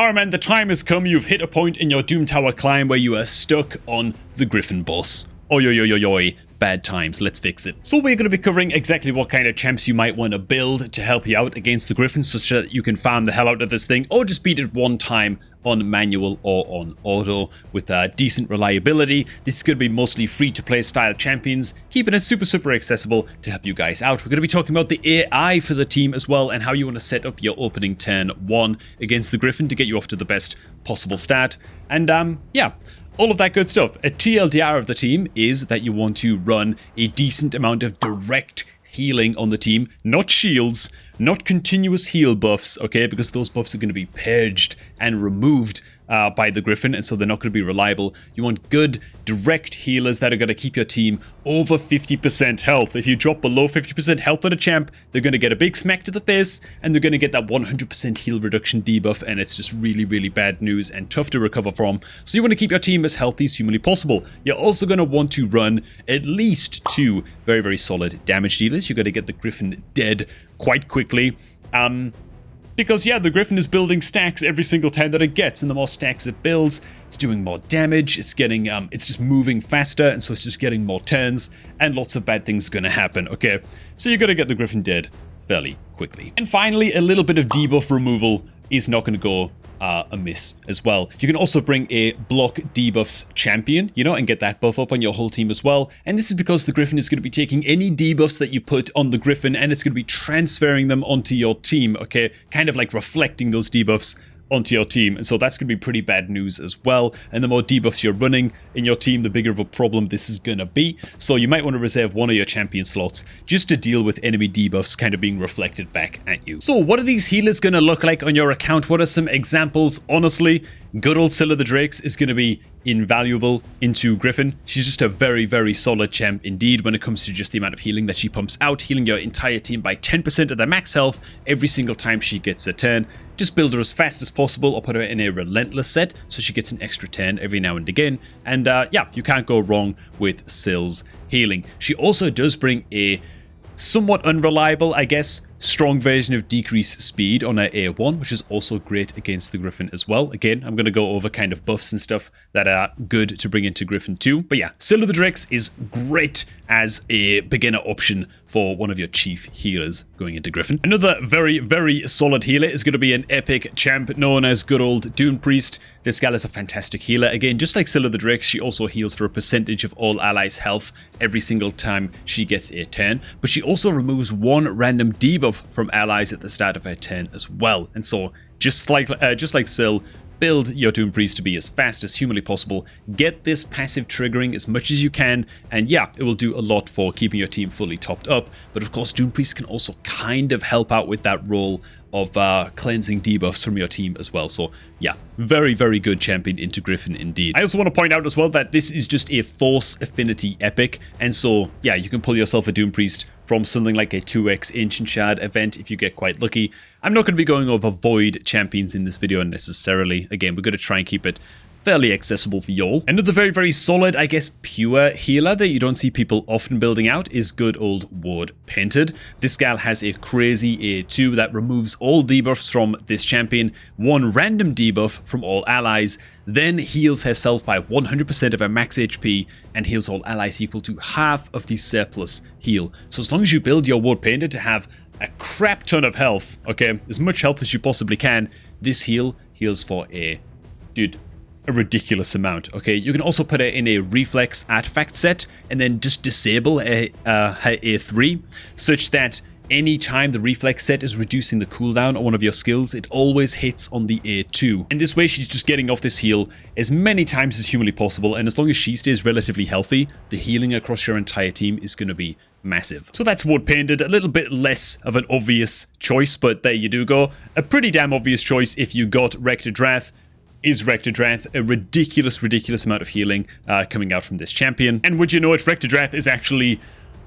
Fireman, the time has come. You've hit a point in your Doom Tower climb where you are stuck on the Griffin boss. Oi, oi, oi, oi, oi. Bad times, let's fix it. So we're going to be covering exactly what kind of champs you might want to build to help you out against the Griffin, such that you can farm the hell out of this thing, or just beat it one time on manual or on auto with decent reliability. This is going to be mostly free-to-play style champions, keeping it super accessible to help you guys out. We're going to be talking about the AI for the team as well, and how you want to set up your opening turn 1 against the Griffin to get you off to the best possible start. And yeah, all of that good stuff. A TLDR of the team is that you want to run a decent amount of direct healing on the team, not shields, not continuous heal buffs, okay, because those buffs are going to be purged and removed by the Griffin, and so they're not going to be reliable. You want good direct healers that are going to keep your team over 50% health. If you drop below 50% health on a champ, they're going to get a big smack to the face, and they're going to get that 100% heal reduction debuff, and it's just really bad news and tough to recover from. So you want to keep your team as healthy as humanly possible. You're also going to want to run at least 2 very solid damage dealers. You're going to get the Griffin dead quite quickly. Because, yeah, the Griffin is building stacks every single time that it gets, and the more stacks it builds, it's doing more damage, it's getting, it's just moving faster, and so it's just getting more turns, and lots of bad things are gonna happen, okay? So you're gonna get the Griffin dead fairly quickly. And finally, a little bit of debuff removal is not gonna go amiss as well. You can also bring a block debuffs champion, you know, and get that buff up on your whole team as well. And this is because the Griffin is going to be taking any debuffs that you put on the Griffin, and it's going to be transferring them onto your team, okay? Kind of like reflecting those debuffs onto your team, and so that's going to be pretty bad news as well. And the more debuffs you're running in your team, the bigger of a problem this is going to be. So you might want to reserve one of your champion slots just to deal with enemy debuffs kind of being reflected back at you. So what are these healers going to look like on your account? What are some examples? Honestly, good old Scylla the Drakes is going to be invaluable into Griffin. She's just a very solid champ indeed when it comes to just the amount of healing that she pumps out, healing your entire team by 10% of their max health every single time she gets a turn. Just build her as fast as possible, or put her in a relentless set so she gets an extra turn every now and again. And yeah, you can't go wrong with Scylla's healing. She also does bring a somewhat unreliable, I guess, strong version of decreased speed on her A1, which is also great against the Griffin as well. Again, I'm going to go over kind of buffs and stuff that are good to bring into Griffin too. But yeah, Scylla the Drakes is great as a beginner option for one of your chief healers going into Griffin. Another very solid healer is going to be an epic champ known as good old Doom Priest. This gal is a fantastic healer. Again, just like Scylla the Drakes, she also heals for a percentage of all allies' health every single time she gets a turn, but she also removes 1 random debuff from allies at the start of her turn as well. And so, just like Syl, build your Doom Priest to be as fast as humanly possible. Get this passive triggering as much as you can, and yeah, it will do a lot for keeping your team fully topped up. But of course, Doom Priest can also kind of help out with that role of cleansing debuffs from your team as well. So yeah, very good champion into Griffin indeed. I also want to point out as well that this is just a Force Affinity epic, and so yeah, you can pull yourself a Doom Priest from something like a 2x Ancient Shard event if you get quite lucky. I'm not going to be going over Void champions in this video necessarily. Again, we're going to try and keep it fairly accessible for y'all. Another very solid, I guess, pure healer that you don't see people often building out is good old Ward Painted. This gal has a crazy A2 that removes all debuffs from this champion, 1 random debuff from all allies, then heals herself by 100% of her max HP, and heals all allies equal to half of the surplus heal. So as long as you build your Ward Painted to have a crap ton of health, okay, as much health as you possibly can, this heal heals for a ridiculous amount, okay? You can also put it in a reflex artifact set and then just disable her A3 such that any time the reflex set is reducing the cooldown on one of your skills, it always hits on the A2. And this way, she's just getting off this heal as many times as humanly possible, and as long as she stays relatively healthy, the healing across your entire team is going to be massive. So that's Ward Painted, a little bit less of an obvious choice, but there you do go. A pretty damn obvious choice if you got Rector Drath. Is Rector Drath a ridiculous amount of healing coming out from this champion. And would you know it, Rector Drath is actually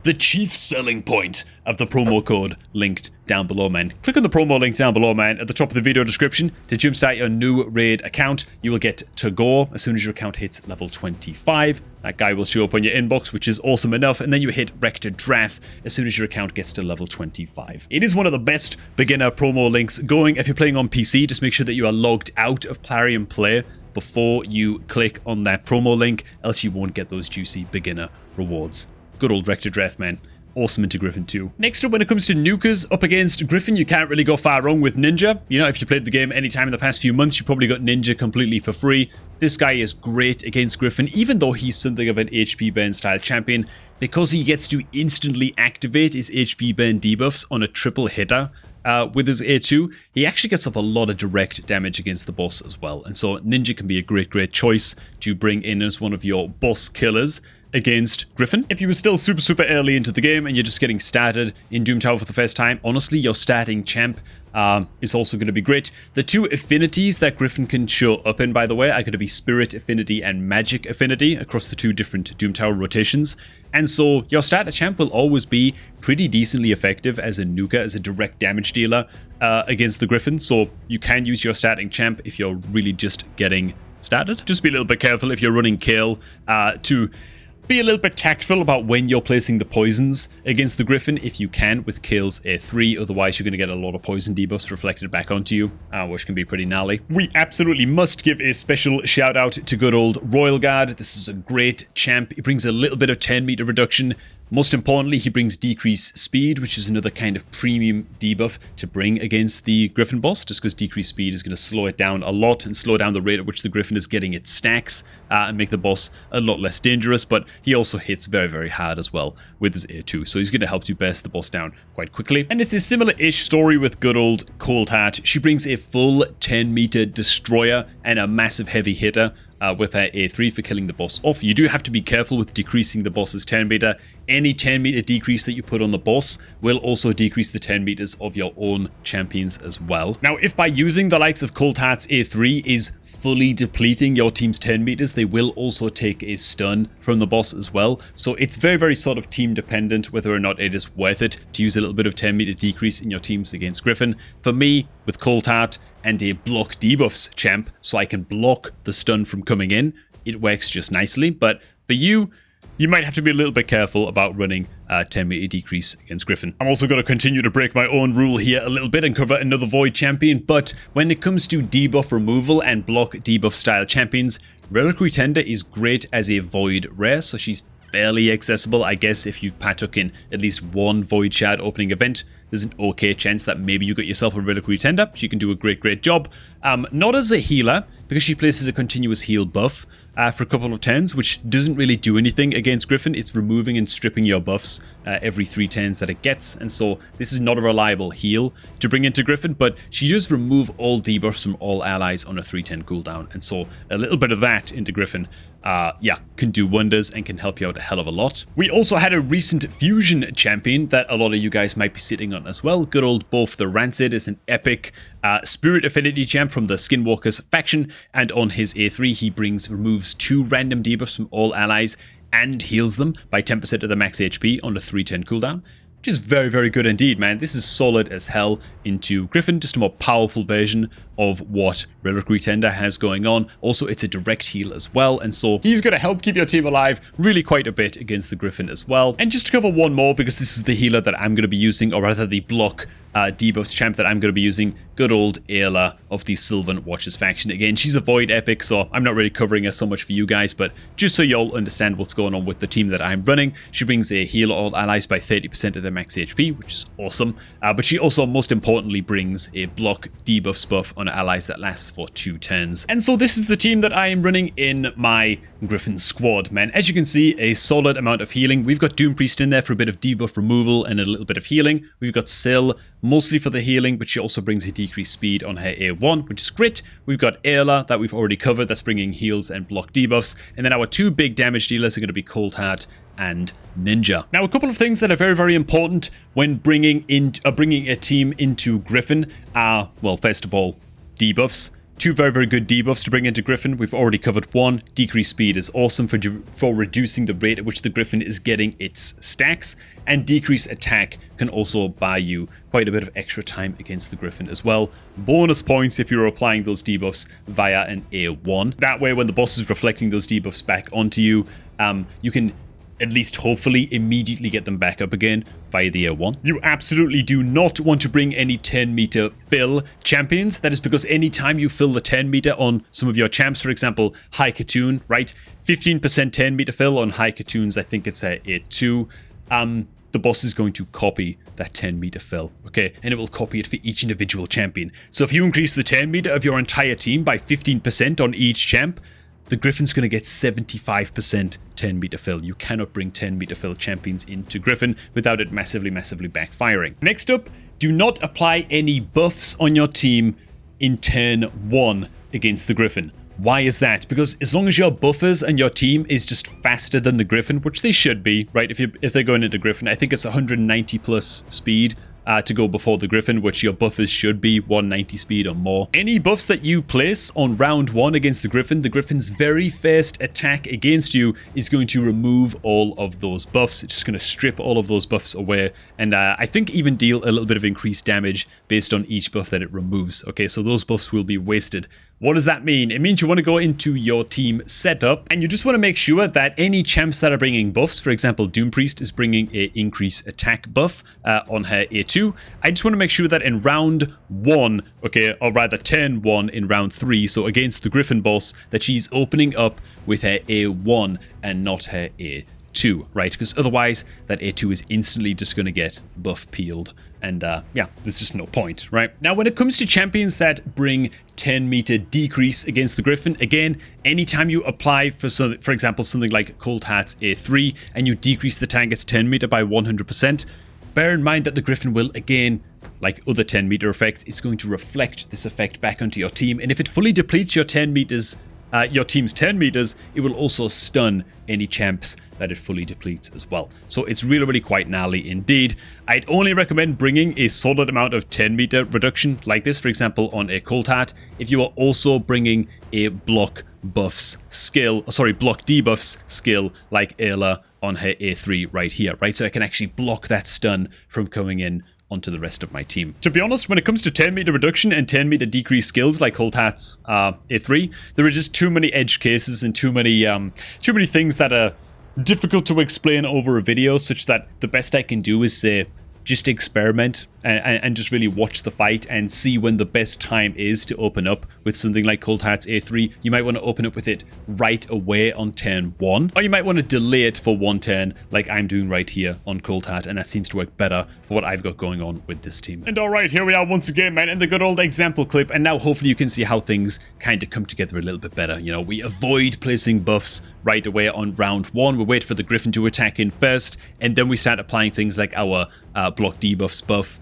the chief selling point of the promo code linked down below, man. Click on the promo link down below, man, at the top of the video description to jumpstart your new raid account. You will get to go as soon as your account hits level 25. That guy will show up on your inbox, which is awesome enough, and then you hit Rector Drath as soon as your account gets to level 25. It is one of the best beginner promo links going. If you're playing on PC, just make sure that you are logged out of Plarium Play before you click on that promo link, else you won't get those juicy beginner rewards. Good old Rector Drath, man. Awesome into Griffin too. Next up, when it comes to nukers up against Griffin, you can't really go far wrong with Ninja. You know, if you played the game anytime in the past few months, you probably got Ninja completely for free. This guy is great against Griffin, even though he's something of an HP burn style champion, because he gets to instantly activate his HP burn debuffs on a triple hitter. With his A2, he actually gets up a lot of direct damage against the boss as well. And so Ninja can be a great choice to bring in as one of your boss killers against Griffin. If you were still super early into the game and you're just getting started in Doom Tower for the first time, honestly, your starting champ is also going to be great. The two affinities that Griffin can show up in, by the way, are going to be Spirit Affinity and Magic Affinity across the two different Doom Tower rotations. And so your starter champ will always be pretty decently effective as a nuker, as a direct damage dealer against the Griffin. So you can use your starting champ if you're really just getting started. Just be a little bit careful if you're running Kill to be a little bit tactful about when you're placing the poisons against the Griffin if you can with Kill's A3, otherwise you're going to get a lot of poison debuffs reflected back onto you, which can be pretty gnarly. We absolutely must give a special shout out to good old Royal Guard. This is a great champ. He brings a little bit of 10 meter reduction. Most importantly, he brings decreased speed, which is another kind of premium debuff to bring against the Griffin boss, just because decreased speed is going to slow it down a lot and slow down the rate at which the Griffin is getting its stacks and make the boss a lot less dangerous. But he also hits very hard as well with his A2, so he's going to help you burst the boss down quite quickly. And it's a similar-ish story with good old Cold Heart. She brings a full 10 meter destroyer and a massive heavy hitter with her A3 for killing the boss off. You do have to be careful with decreasing the boss's 10 meter. Any 10 meter decrease that you put on the boss will also decrease the 10 meters of your own champions as well. Now, if by using the likes of Cold Heart's A3 is fully depleting your team's 10 meters, they will also take a stun from the boss as well. So it's very sort of team dependent whether or not it is worth it to use a little bit of 10 meter decrease in your teams against Griffin. For me, with Cold Heart and a block debuffs champ, so I can block the stun from coming in, it works just nicely. But for you, you might have to be a little bit careful about running 10 meter decrease against Griffin. I'm also going to continue to break my own rule here a little bit and cover another Void champion, but when it comes to debuff removal and block debuff style champions, Reliquary Tender is great as a Void rare, so she's fairly accessible. I guess if you've partook in at least one Void Shard opening event, there's an okay chance that maybe you got yourself a Reliquary Tender. She can do a great job. Not as a healer, because she places a continuous heal buff for a couple of turns, which doesn't really do anything against Griffin. It's removing and stripping your buffs every 3 turns that it gets, and so this is not a reliable heal to bring into Griffin, but she does remove all debuffs from all allies on a 3-10 cooldown, and so a little bit of that into Griffin can do wonders and can help you out a hell of a lot. We also had a recent fusion champion that a lot of you guys might be sitting on as well. Good old Both the Rancid is an epic Spirit Affinity champ from the Skinwalkers faction, and on his A3 he removes 2 random debuffs from all allies and heals them by 10% of the max HP on a 3-10 cooldown, which is very good indeed, man. This is solid as hell into Griffin, just a more powerful version of what Reliquary Tender has going on. Also, it's a direct heal as well, and so he's going to help keep your team alive really quite a bit against the Griffin as well. And just to cover one more, because this is the healer that I'm going to be using, or rather the block debuffs champ that I'm going to be using, good old Ayla of the Sylvan Watchers faction. Again, she's a Void epic, so I'm not really covering her so much for you guys, but just so y'all understand what's going on with the team that I'm running, she brings a heal all allies by 30% of their max HP, which is awesome, but she also most importantly brings a block debuffs buff on allies that lasts for 2 turns. And so this is the team that I am running in my Griffin squad, man. As you can see, a solid amount of healing. We've got Doom Priest in there for a bit of debuff removal and a little bit of healing. We've got Syl mostly for the healing, but she also brings a decreased speed on her A1, which is great. We've got Ayla that we've already covered, that's bringing heals and block debuffs. And then our 2 big damage dealers are going to be Cold Heart and Ninja. Now, a couple of things that are very important when bringing a team into Griffin are, well, first of all, debuffs. Two very, very good debuffs to bring into Griffin. We've already covered one. Decreased speed is awesome for reducing the rate at which the Griffin is getting its stacks. And decreased attack can also buy you quite a bit of extra time against the Griffin as well. Bonus points if you're applying those debuffs via an A1. That way, when the boss is reflecting those debuffs back onto you, you can at least hopefully immediately get them back up again via the A1. You absolutely do not want to bring any 10-meter fill champions. That is because anytime you fill the 10-meter on some of your champs, for example, High Katoon, right? 15% 10-meter fill on High Katoons, I think it's a A2. The boss is going to copy that 10-meter fill, okay? And it will copy it for each individual champion. So if you increase the 10-meter of your entire team by 15% on each champ, the Griffin's going to get 75% 10-meter fill. You cannot bring 10-meter fill champions into Griffin without it massively, massively backfiring. Next up, do not apply any buffs on your team in turn 1 against the Griffin. Why is that? Because as long as your buffers and your team is just faster than the Griffin, which they should be, right? If they're going into Griffin, I think it's 190 plus speed to go before the Griffin, which your buffers should be 190 speed or more. Any buffs that you place on round 1 against the Griffin's very first attack against you is going to remove all of those buffs. It's just going to strip all of those buffs away, and I think even deal a little bit of increased damage based on each buff that it removes. Okay, so those buffs will be wasted. What does that mean? It means you want to go into your team setup and you just want to make sure that any champs that are bringing buffs, for example, Doom Priest is bringing a increased attack buff on her A2. I just want to make sure that in round 1, okay, or rather turn 1 in round 3, so against the Griffin boss, that she's opening up with her A1 and not her A2, right? Because otherwise that A2 is instantly just going to get buff peeled. And yeah, there's just no point, right? Now, when it comes to champions that bring 10-meter decrease against the Griffin, again, anytime you apply for example, something like Cold Heart's A3, and you decrease the target's 10-meter by 100%, bear in mind that the Griffin will, again, like other 10-meter effects, it's going to reflect this effect back onto your team. And if it fully depletes your 10 meters, your team's 10 meters, it will also stun any champs that it fully depletes as well. So it's really, really quite gnarly indeed. I'd only recommend bringing a solid amount of 10-meter reduction like this, for example, on a Cold Heart, if you are also bringing a block debuffs skill like Ayla on her A3 right here, right? So I can actually block that stun from coming in onto the rest of my team. To be honest, when it comes to 10-meter reduction and 10-meter decrease skills like Cold Heart's A3, there are just too many edge cases and too many things that are difficult to explain over a video, such that the best I can do is say, just experiment and just really watch the fight and see when the best time is to open up with something like Cold Heart's A3. You might want to open up with it right away on turn 1, or you might want to delay it for 1 turn like I'm doing right here on Cold Heart, and that seems to work better for what I've got going on with this team. And alright, here we are once again, man, in the good old example clip, and now hopefully you can see how things kind of come together a little bit better. You know, we avoid placing buffs right away on round 1. We wait for the Griffin to attack in first, and then we start applying things like our block debuffs buff.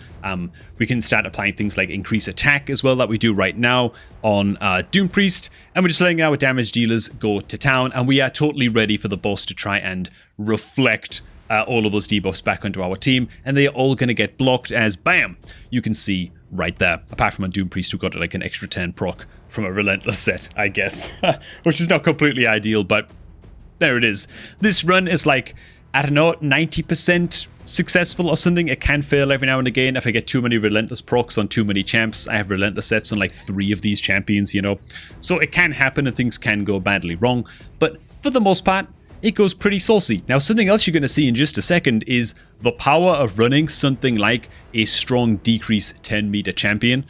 We can start applying things like increase attack as well that we do right now on Doom Priest, and we're just letting our damage dealers go to town, and we are totally ready for the boss to try and reflect all of those debuffs back onto our team, and they're all going to get blocked as, bam, you can see right there. Apart from on Doom Priest, who got like an extra 10 proc from a Relentless set, I guess, which is not completely ideal, but there it is. This run is like, I don't know, 90% successful or something. It can fail every now and again if I get too many Relentless procs on too many champs. I have Relentless sets on like 3 of these champions, you know. So it can happen and things can go badly wrong. But for the most part, it goes pretty saucy. Now, something else you're going to see in just a second is the power of running something like a strong decrease 10-meter champion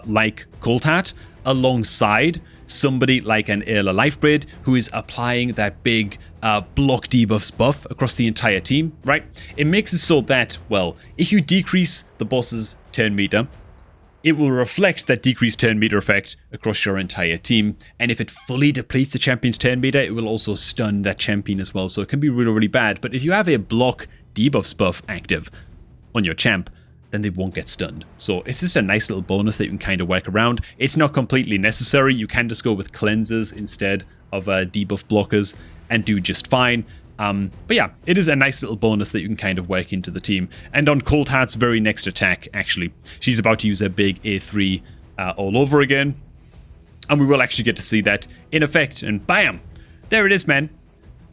like Cold Heart alongside somebody like an Ayla Lifebraid who is applying that big block debuffs buff across the entire team, right? It makes it so that, well, if you decrease the boss's 10-meter, it will reflect that decreased 10-meter effect across your entire team. And if it fully depletes the champion's 10-meter, it will also stun that champion as well. So it can be really, really bad. But if you have a block debuffs buff active on your champ, then they won't get stunned. So it's just a nice little bonus that you can kind of work around. It's not completely necessary. You can just go with cleansers instead of debuff blockers and do just fine. But yeah, it is a nice little bonus that you can kind of work into the team. And on Cold Heart's very next attack, actually, she's about to use her big A3 all over again. and we will actually get to see that in effect. And bam, there it is, man.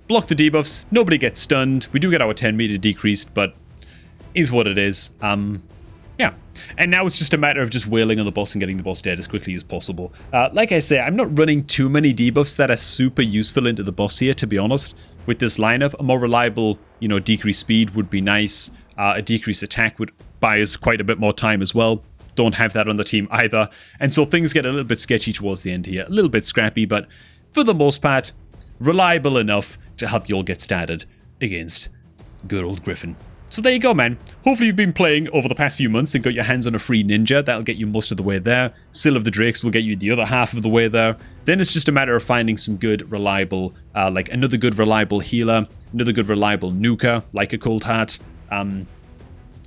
Block the debuffs, nobody gets stunned. We do get our 10 meter decreased, but is what it is. Yeah, and now it's just a matter of just wailing on the boss and getting the boss dead as quickly as possible. Like I say, I'm not running too many debuffs that are super useful into the boss here, to be honest. With this lineup, a more reliable, decreased speed would be nice. A decreased attack would buy us quite a bit more time as well. Don't have that on the team either. And so things get a little bit sketchy towards the end here. A little bit scrappy, but for the most part, reliable enough to help you all get started against good old Griffin. So there you go, man. Hopefully you've been playing over the past few months and got your hands on a free ninja. That'll get you most of the way there. Seal of the Drakes will get you the other half of the way there. Then it's just a matter of finding some good, reliable, like another good, reliable healer, another good, reliable nuker, like a Cold Heart, then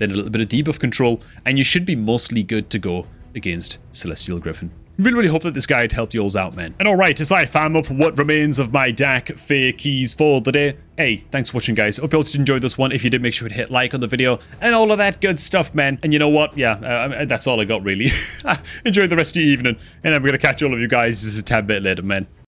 a little bit of debuff control, and you should be mostly good to go against Celestial Griffin. Really hope that this guide helped you all out, man. And alright, as I farm up what remains of my dark fae keys for the day, hey, thanks for watching, guys. Hope you all enjoyed this one. If you did, make sure to hit like on the video and all of that good stuff, man. And you know what? Yeah, that's all I got, really. Enjoy the rest of your evening, and I'm going to catch all of you guys just a tad bit later, man.